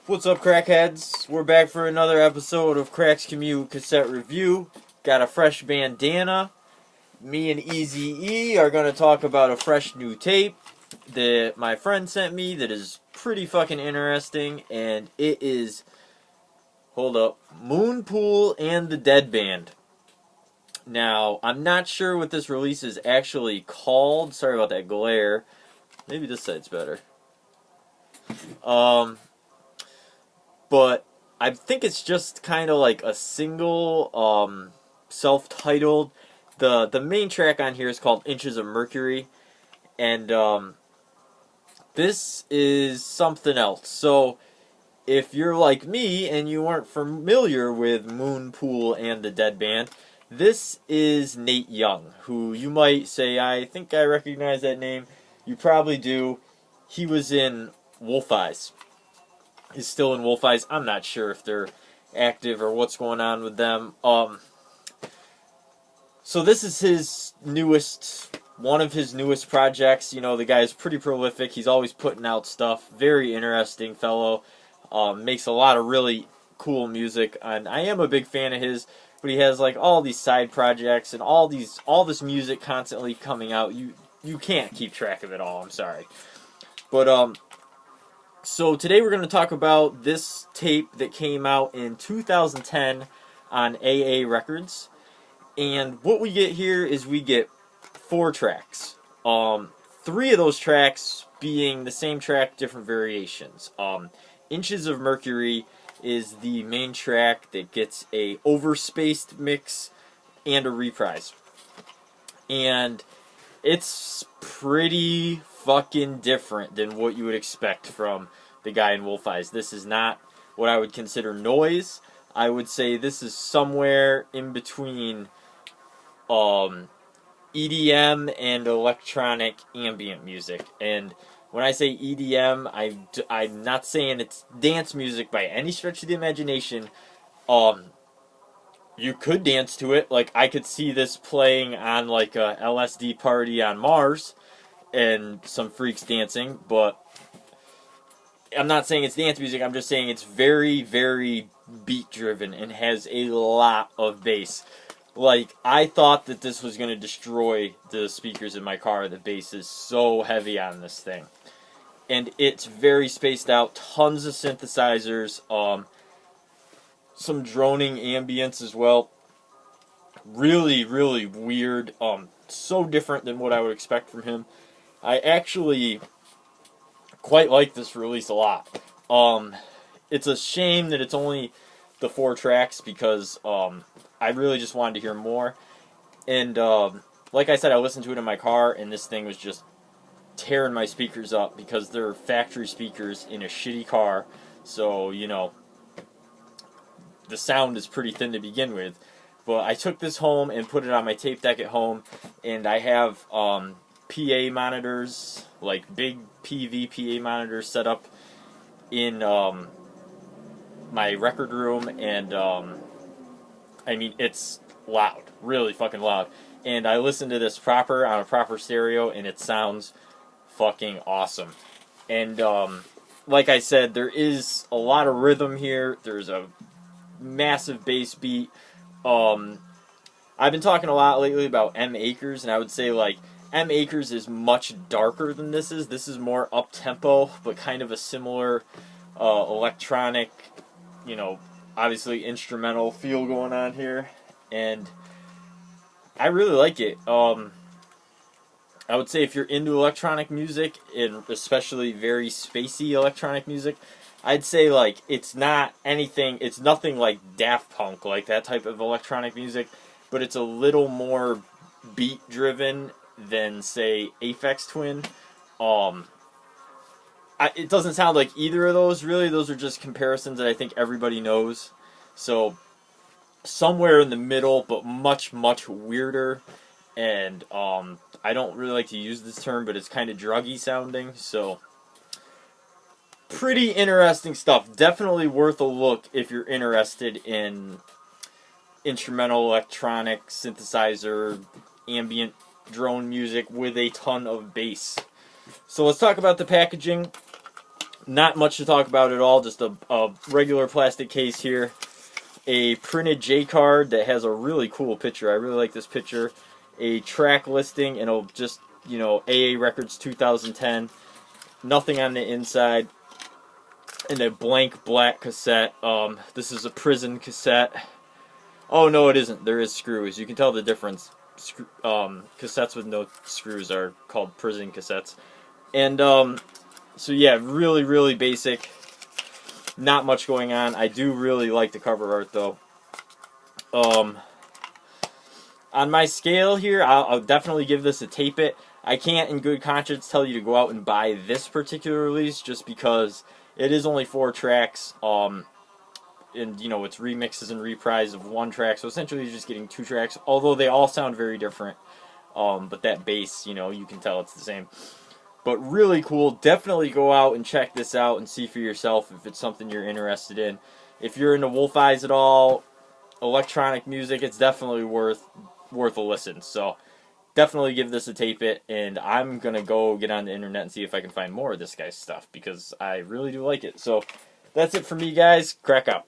What's up, crackheads? We're back for another episode of Crack's Commute Cassette Review. Got a fresh bandana. Me and Easy E are going to talk about a fresh new tape that my friend sent me that is pretty fucking interesting, and it is, hold up, Moonpool and the Dead Band. Now, I'm not sure what this release is actually called. Sorry about that glare. Maybe this side's better. But I think it's just kind of like a single, self-titled. The main track on here is called Inches of Mercury, and this is something else. So if you're like me and you aren't familiar with Moonpool and the Dead Band, this is Nate Young, who you might say, I think I recognize that name. You probably do. He was in Wolf Eyes. He's still in Wolf Eyes. I'm not sure if they're active or what's going on with them. So this is his newest, one of his newest projects. You know, the guy is pretty prolific. He's always putting out stuff. Very interesting fellow. Makes a lot of really cool music, and I am a big fan of his. But he has like all these side projects and all this music constantly coming out. You can't keep track of it all. I'm sorry, but so today we're going to talk about this tape that came out in 2010 on AA Records. And what we get here is we get 4 tracks. 3 of those tracks being the same track, different variations. Inches of Mercury is the main track that gets a overspaced mix and a reprise. And it's pretty fucking different than what you would expect from the guy in Wolf Eyes. This is not what I would consider noise. I would say this is somewhere in between EDM and electronic ambient music. And when I say EDM, I'm not saying it's dance music by any stretch of the imagination. You could dance to it. Like, I could see this playing on like a LSD party on Mars and some freaks dancing, but I'm not saying it's dance music. I'm just saying it's very, very beat driven and has a lot of bass. Like, I thought that this was going to destroy the speakers in my car. The bass is so heavy on this thing. And it's very spaced out. Tons of synthesizers. Some droning ambience as well. Really, really weird. So different than what I would expect from him. I actually quite like this release a lot. It's a shame that it's only the 4 tracks because I really just wanted to hear more. And like I said, I listened to it in my car, and this thing was just tearing my speakers up because they're factory speakers in a shitty car. So, you know, the sound is pretty thin to begin with. But I took this home and put it on my tape deck at home, and I have PA monitors, like big PV PA monitors set up in my record room, and I mean, it's loud, really fucking loud. And I listened to this proper on a proper stereo, and it sounds fucking awesome. And like I said, there is a lot of rhythm here. There's a massive bass beat. I've been talking a lot lately about M. Akers, and I would say like M. Akers is much darker than this is. This is more up-tempo, but kind of a similar electronic, you know, obviously instrumental feel going on here. And I really like it. I would say if you're into electronic music, and especially very spacey electronic music, I'd say like it's nothing like Daft Punk, like that type of electronic music, but it's a little more beat driven than say Aphex Twin. It doesn't sound like either of those really. Those are just comparisons that I think everybody knows. So somewhere in the middle, but much, much weirder. And I don't really like to use this term, but it's kind of druggy sounding. So pretty interesting stuff. Definitely worth a look if you're interested in instrumental, electronic, synthesizer, ambient drone music with a ton of bass. So let's talk about the packaging. Not much to talk about at all, just a regular plastic case here. A printed J card that has a really cool picture. I really like this picture. A track listing, and it'll just, you know, AA Records 2010. Nothing on the inside. And a blank black cassette. This is a prison cassette. Oh, no, it isn't. There is screws. You can tell the difference. Cassettes with no screws are called prison cassettes. And, so yeah, really, really basic. Not much going on. I do really like the cover art, though. On my scale here, I'll definitely give this a tape it. I can't in good conscience tell you to go out and buy this particular release just because it is only 4 tracks. And, you know, it's remixes and reprise of 1 track. So essentially you're just getting 2 tracks, although they all sound very different. But that bass, you know, you can tell it's the same. But really cool. Definitely go out and check this out and see for yourself if it's something you're interested in. If you're into Wolf Eyes at all, electronic music, it's definitely worth a listen. So definitely give this a tape it, and I'm gonna go get on the internet and see if I can find more of this guy's stuff because I really do like it. So that's it for me, guys. Crack out.